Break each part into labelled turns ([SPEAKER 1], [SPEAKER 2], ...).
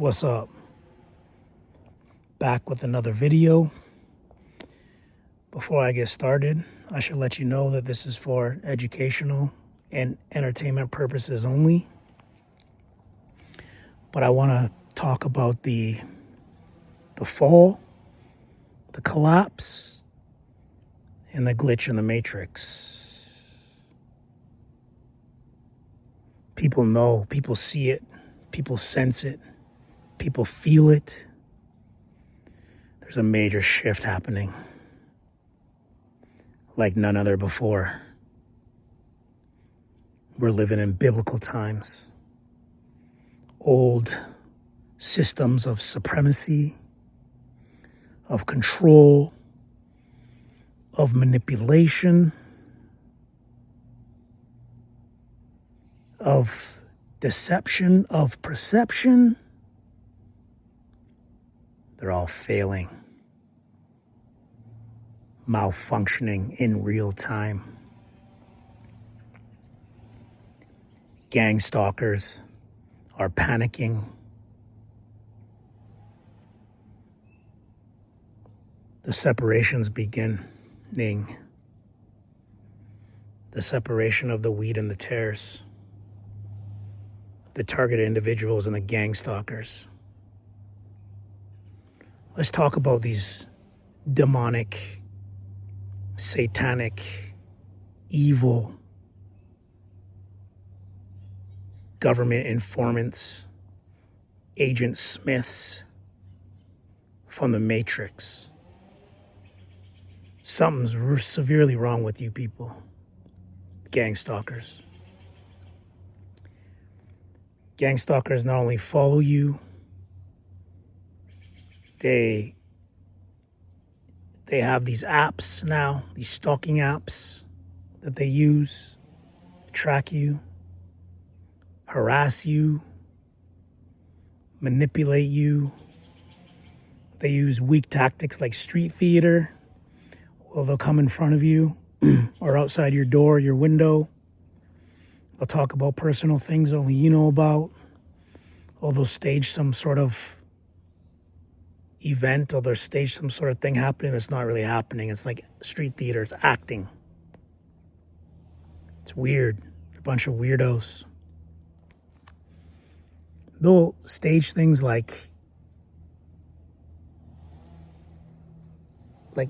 [SPEAKER 1] What's up? Back with another video. Before I get started, I should let you know that this is for educational and entertainment purposes only. But I want to talk about the fall, the collapse, and the glitch in the matrix. People know, people see it, people sense it, people feel it. There's a major shift happening like none other before. We're living in biblical times. Old systems of supremacy, of control, of manipulation, of deception, of perception, they're all failing, malfunctioning in real time. Gangstalkers are panicking. The separation's beginning. The separation of the wheat and the tares. The targeted individuals and the gangstalkers. Let's talk about these demonic, satanic, evil government informants, Agent Smiths from the Matrix. Something's severely wrong with you people, gangstalkers. Gangstalkers not only follow you, they have these apps now, these stalking apps that they use to track you, harass you, manipulate you. They use weak tactics like street theater. Well, they'll come in front of you or outside your door, your window. They'll talk about personal things only you know about. Or they'll stage some sort of event, or they'll stage some sort of thing happening that's not really happening. It's like street theater, it's acting. It's weird. They're a bunch of weirdos. They'll stage things like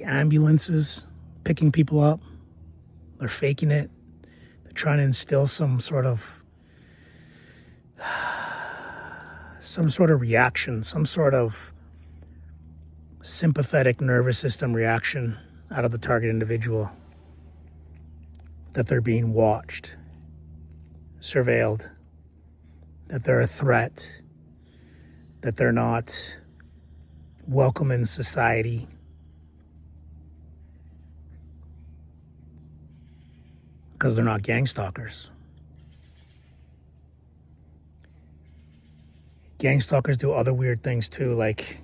[SPEAKER 1] ambulances picking people up. They're faking it. They're trying to instill some sort of reaction, some sort of sympathetic nervous system reaction out of the target individual, that they're being watched, surveilled, that they're a threat, that they're not welcome in society. Because they're not gangstalkers. Gangstalkers do other weird things too, like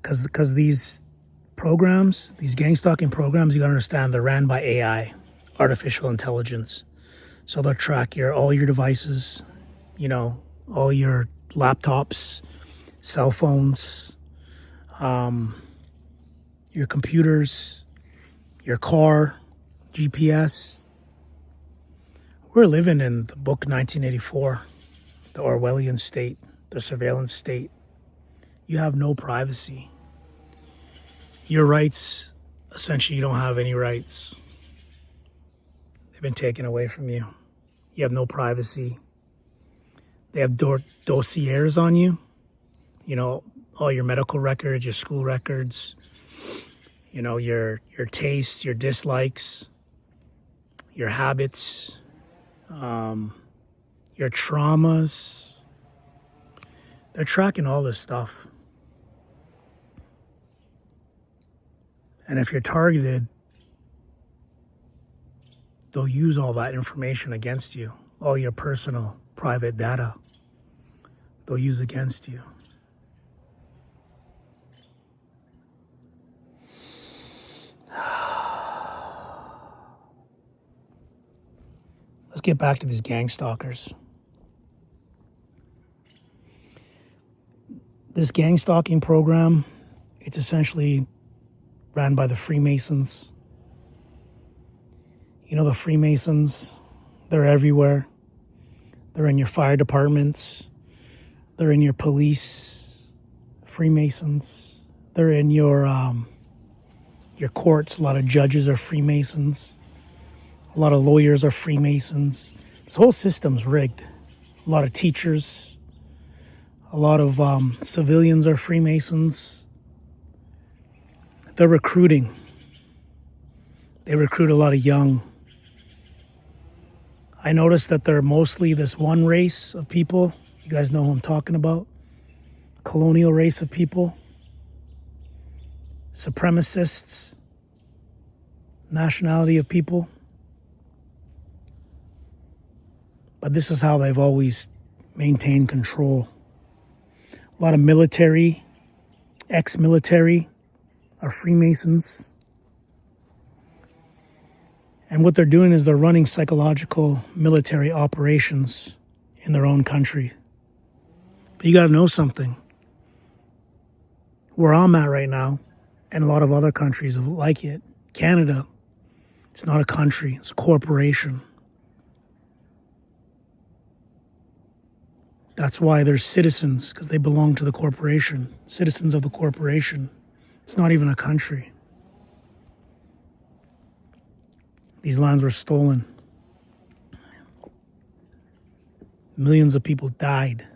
[SPEAKER 1] because these programs, these gangstalking programs, you gotta understand, they're ran by AI, artificial intelligence. So they'll track all your devices, all your laptops, cell phones, your computers, your car, GPS. We're living in the book 1984, the Orwellian state, the surveillance state. You have no privacy. Your rights, essentially, you don't have any rights. They've been taken away from you. You have no privacy. They have dossiers on you. All your medical records, your school records, your tastes, your dislikes, your habits, your traumas. They're tracking all this stuff. And if you're targeted, they'll use all that information against you. All your personal, private data, they'll use against you. Let's get back to these gang stalkers. This Gangstalking program, it's essentially ran by the Freemasons. You know, the Freemasons, they're everywhere. They're in your fire departments. They're in your police. Freemasons. They're in your courts. A lot of judges are Freemasons. A lot of lawyers are Freemasons. This whole system's rigged. A lot of teachers. A lot of civilians are Freemasons. They're recruiting. They recruit a lot of young. I noticed that they're mostly this one race of people. You guys know who I'm talking about. Colonial race of people. Supremacists. Nationality of people. But this is how they've always maintained control. A lot of military, ex-military are Freemasons. And what they're doing is they're running psychological military operations in their own country. But you got to know something. Where I'm at right now, and a lot of other countries like it, Canada, it's not a country, it's a corporation. That's why there's citizens, because they belong to the corporation. Citizens of the corporation. It's not even a country. These lands were stolen. Millions of people died.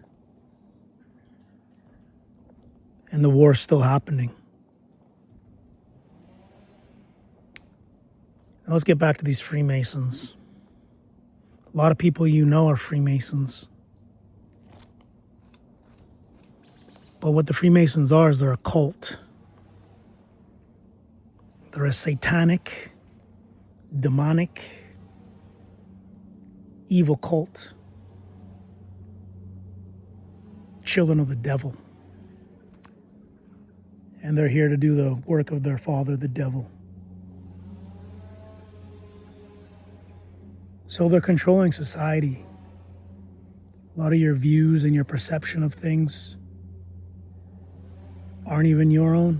[SPEAKER 1] And the war's still happening. Now let's get back to these Freemasons. A lot of people you know are Freemasons. But what the Freemasons are is they're a cult. They're a satanic, demonic, evil cult. Children of the devil. And they're here to do the work of their father, the devil. So they're controlling society. A lot of your views and your perception of things aren't even your own.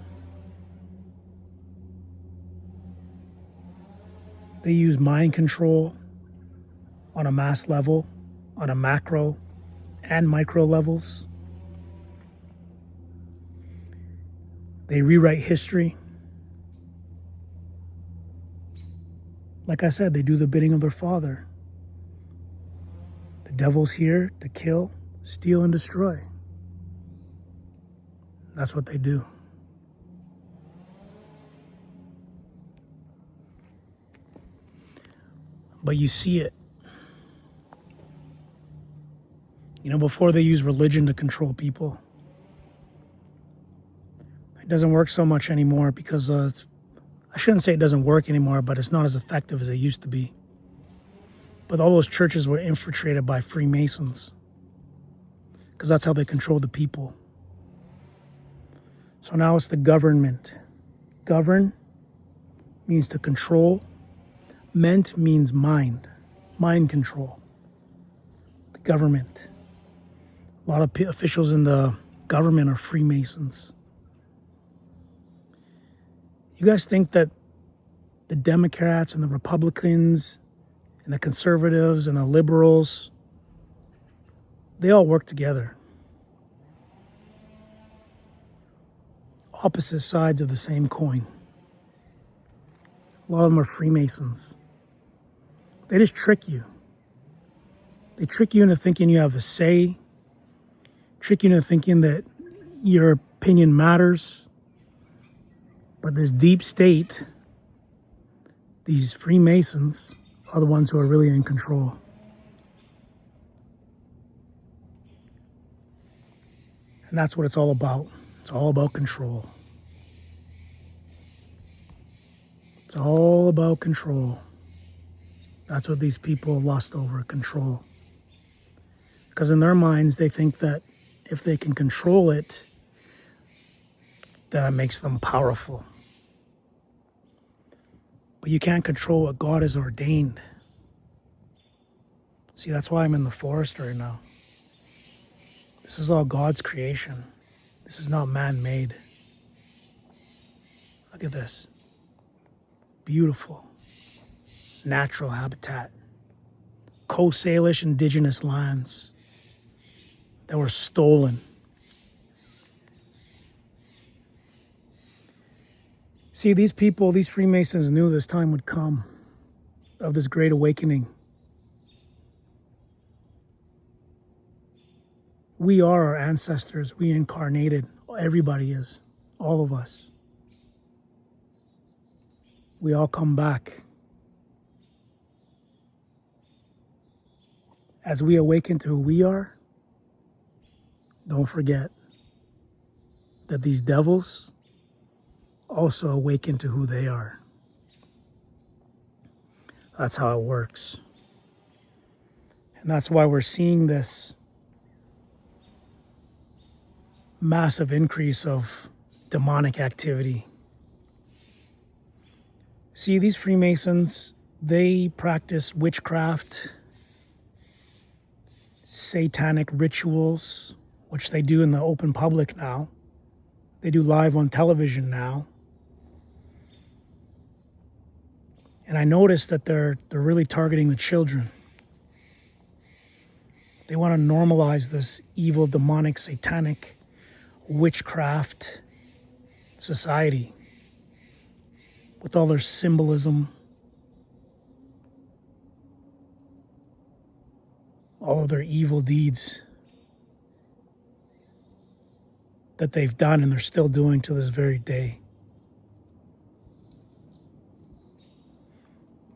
[SPEAKER 1] They use mind control on a mass level, on a macro and micro levels. They rewrite history. Like I said, they do the bidding of their father. The devil's here to kill, steal, and destroy. That's what they do. But you see it. You know, before they use religion to control people. It doesn't work so much anymore because I shouldn't say it doesn't work anymore, but it's not as effective as it used to be. But all those churches were infiltrated by Freemasons because that's how they controlled the people. So now it's the government. Govern means to control. Ment means mind. Mind control. The government. A lot of officials in the government are Freemasons. You guys think that the Democrats and the Republicans and the conservatives and the liberals, they all work together. Opposite sides of the same coin. A lot of them are Freemasons. They just trick you. They trick you into thinking you have a say, trick you into thinking that your opinion matters. But this deep state, these Freemasons, are the ones who are really in control. And that's what it's all about. It's all about control. It's all about control. That's what these people lust over, control. Because in their minds, they think that if they can control it, that makes them powerful. But you can't control what God has ordained. See, that's why I'm in the forest right now. This is all God's creation. This is not man-made. Look at this. Beautiful. Natural habitat. Coast Salish indigenous lands that were stolen. See, these people, these Freemasons knew this time would come of this great awakening. We are our ancestors. We incarnated. Everybody is. All of us. We all come back. As we awaken to who we are, don't forget that these devils also awaken to who they are. That's how it works. And that's why we're seeing this massive increase of demonic activity. See, these Freemasons, they practice witchcraft, satanic rituals, which they do in the open public now. They do live on television now. And I noticed that they're really targeting the children. They want to normalize this evil, demonic, satanic witchcraft society with all their symbolism, all of their evil deeds that they've done and they're still doing to this very day.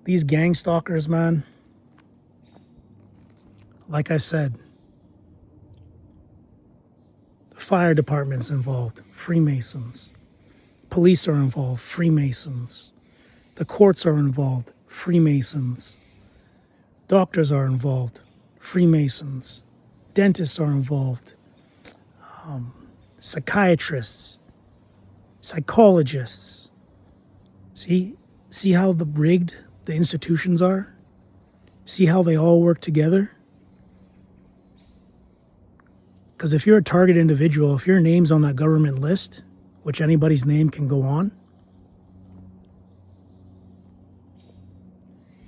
[SPEAKER 1] These gang stalkers, man, like I said, the fire department's involved, Freemasons. Police are involved, Freemasons. The courts are involved, Freemasons. Doctors are involved, Freemasons. Dentists are involved. Psychiatrists, psychologists. See how rigged the institutions are? See how they all work together? Because if you're a target individual, if your name's on that government list, which anybody's name can go on,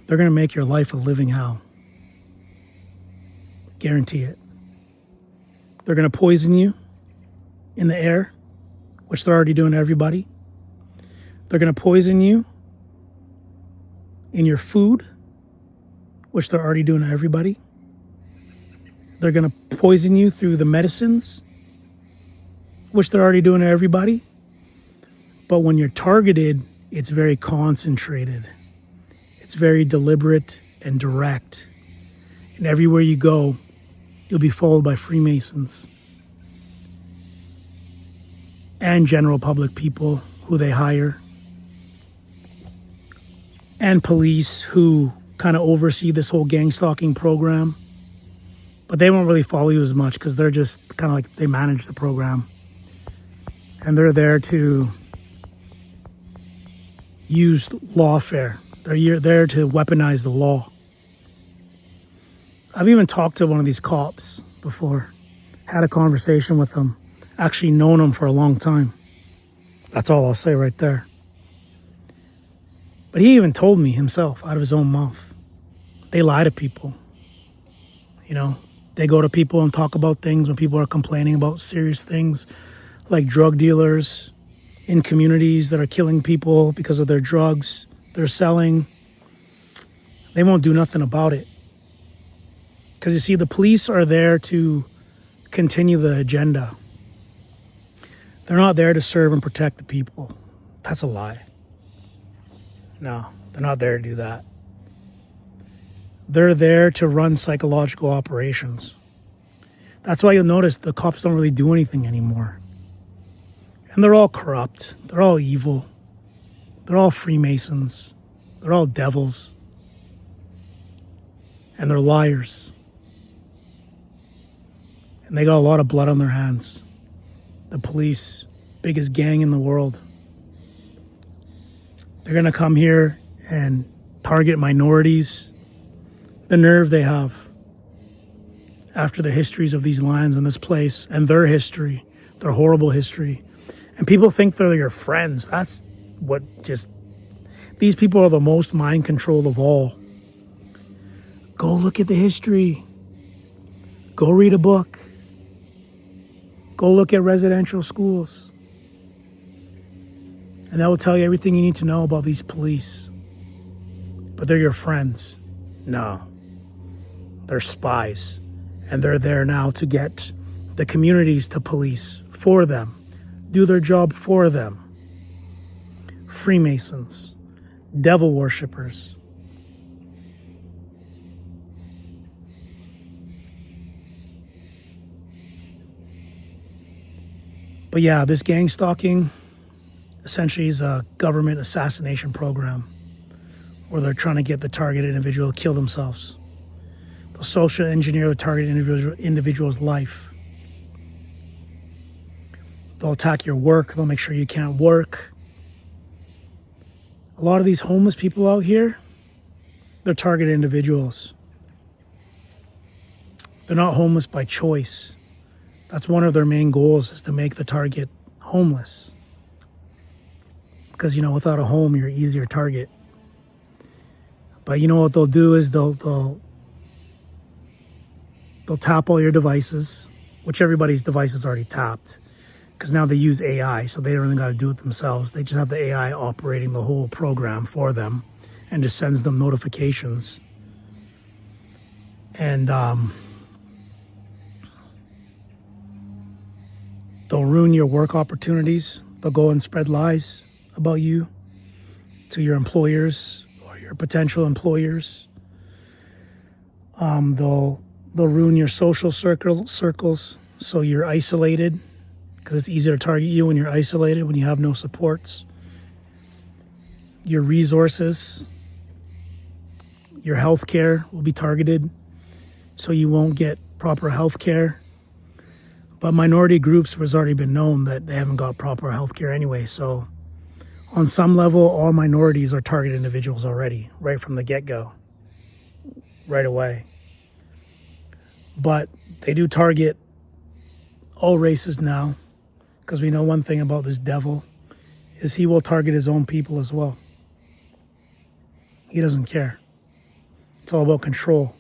[SPEAKER 1] they're going to make your life a living hell. Guarantee it. They're going to poison you in the air, which they're already doing to everybody. They're going to poison you in your food, which they're already doing to everybody. They're going to poison you through the medicines, which they're already doing to everybody. But when you're targeted, it's very concentrated. It's very deliberate and direct. And everywhere you go, you'll be followed by Freemasons and general public people who they hire, and police who kind of oversee this whole gang stalking program. But they won't really follow you as much because they're just kind of like, they manage the program. And they're there to use lawfare. They're there to weaponize the law. I've even talked to one of these cops before, had a conversation with them, actually known him for a long time. That's all I'll say right there. But he even told me himself out of his own mouth, they lie to people. You know, they go to people and talk about things when people are complaining about serious things like drug dealers in communities that are killing people because of their drugs they're selling. They won't do nothing about it. Because you see, the police are there to continue the agenda. They're not there to serve and protect the people. That's a lie. No, they're not there to do that. They're there to run psychological operations. That's why you'll notice the cops don't really do anything anymore. And they're all corrupt. They're all evil. They're all Freemasons. They're all devils. And they're liars. And they got a lot of blood on their hands. The police, biggest gang in the world. They're going to come here and target minorities. The nerve they have after the histories of these lands and this place and their history their horrible history. And people think they're your friends. That's what just... These people are the most mind controlled of all. Go look at the history. Go read a book. Go look at residential schools. And that will tell you everything you need to know about these police. But they're your friends. No. They're spies. And they're there now to get the communities to police for them. Do their job for them. Freemasons. Devil worshippers. But yeah, this gang stalking essentially is a government assassination program where they're trying to get the targeted individual to kill themselves. They'll social engineer the targeted individual's life. They'll attack your work. They'll make sure you can't work. A lot of these homeless people out here, they're targeted individuals. They're not homeless by choice. That's one of their main goals, is to make the target homeless. Because, without a home, you're an easier target. But you know what they'll do is they'll tap all your devices, which everybody's device is already tapped. Because now they use AI, so they don't even got to do it themselves. They just have the AI operating the whole program for them and just sends them notifications. And they'll ruin your work opportunities. They'll go and spread lies about you to your employers or your potential employers. They'll ruin your social circles, so you're isolated, because it's easier to target you when you're isolated, when you have no supports. Your resources, your health care will be targeted, so you won't get proper health care. But minority groups has already been known that they haven't got proper health care anyway. So on some level, all minorities are targeted individuals already, right from the get-go, right away. But they do target all races now, because we know one thing about this devil is he will target his own people as well. He doesn't care. It's all about control.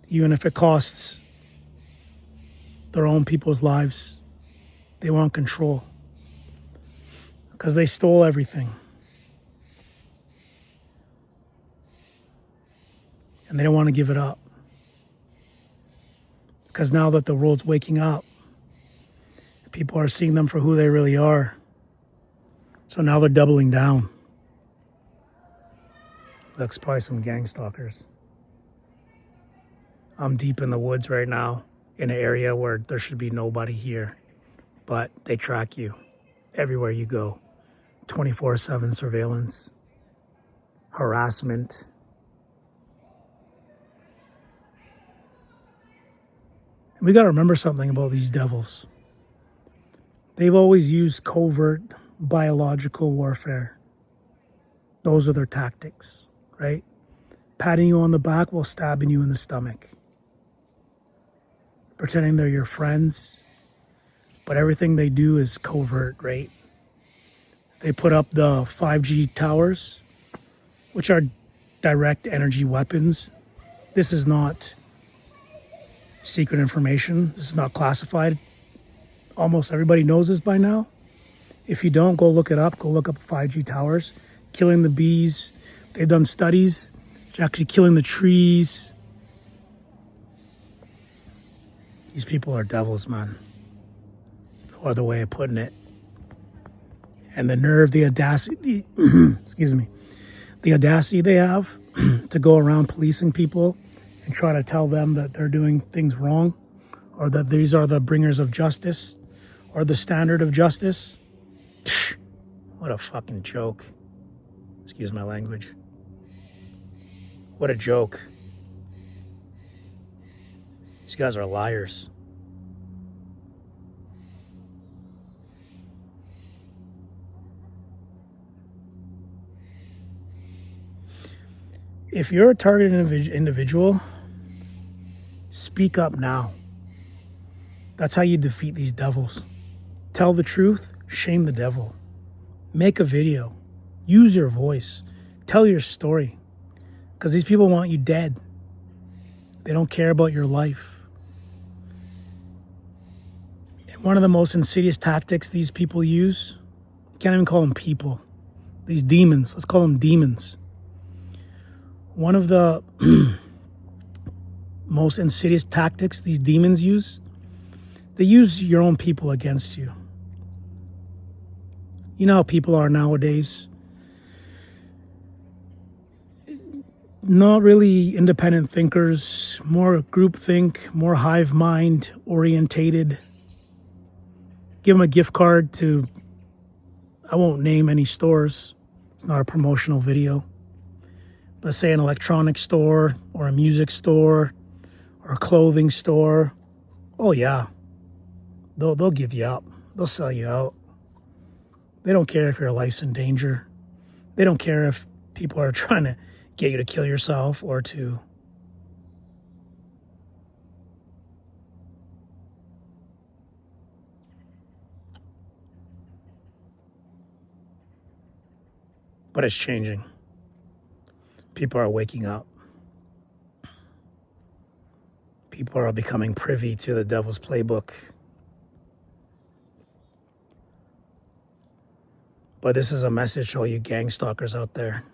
[SPEAKER 1] Even if it costs their own people's lives, they want control. Because they stole everything. And they don't want to give it up. Because now that the world's waking up, people are seeing them for who they really are. So now they're doubling down. Looks probably some gang stalkers. I'm deep in the woods right now, in an area where there should be nobody here. But they track you everywhere you go. 24/7 surveillance. Harassment. And we got to remember something about these devils. They've always used covert biological warfare. Those are their tactics, right? Patting you on the back while stabbing you in the stomach. Pretending they're your friends. But everything they do is covert, right? They put up the 5G towers, which are direct energy weapons. This is not secret information. This is not classified. Almost everybody knows this by now. If you don't, go look it up. Go look up 5G towers. Killing the bees. They've done studies. It's actually killing the trees. These people are devils, man. There's no other way of putting it. And the nerve, the audacity, excuse me, the audacity they have to go around policing people and try to tell them that they're doing things wrong, or that these are the bringers of justice, or the standard of justice. Psh, what a fucking joke. Excuse my language. What a joke. These guys are liars. If you're a targeted individual, speak up now. That's how you defeat these devils. Tell the truth, shame the devil. Make a video. Use your voice. Tell your story. Because these people want you dead. They don't care about your life. And one of the most insidious tactics these people use, you can't even call them people. These demons, let's call them demons. One of the most insidious tactics these demons use, they use your own people against you. You know how people are nowadays. Not really independent thinkers, more groupthink, more hive mind orientated. Give them a gift card to, I won't name any stores. It's not a promotional video. Let's say an electronics store or a music store or a clothing store. Oh yeah, they'll give you up. They'll sell you out. They don't care if your life's in danger. They don't care if people are trying to get you to kill yourself or to but it's changing. People are waking up. People are becoming privy to the devil's playbook. But this is a message to all you gang stalkers out there.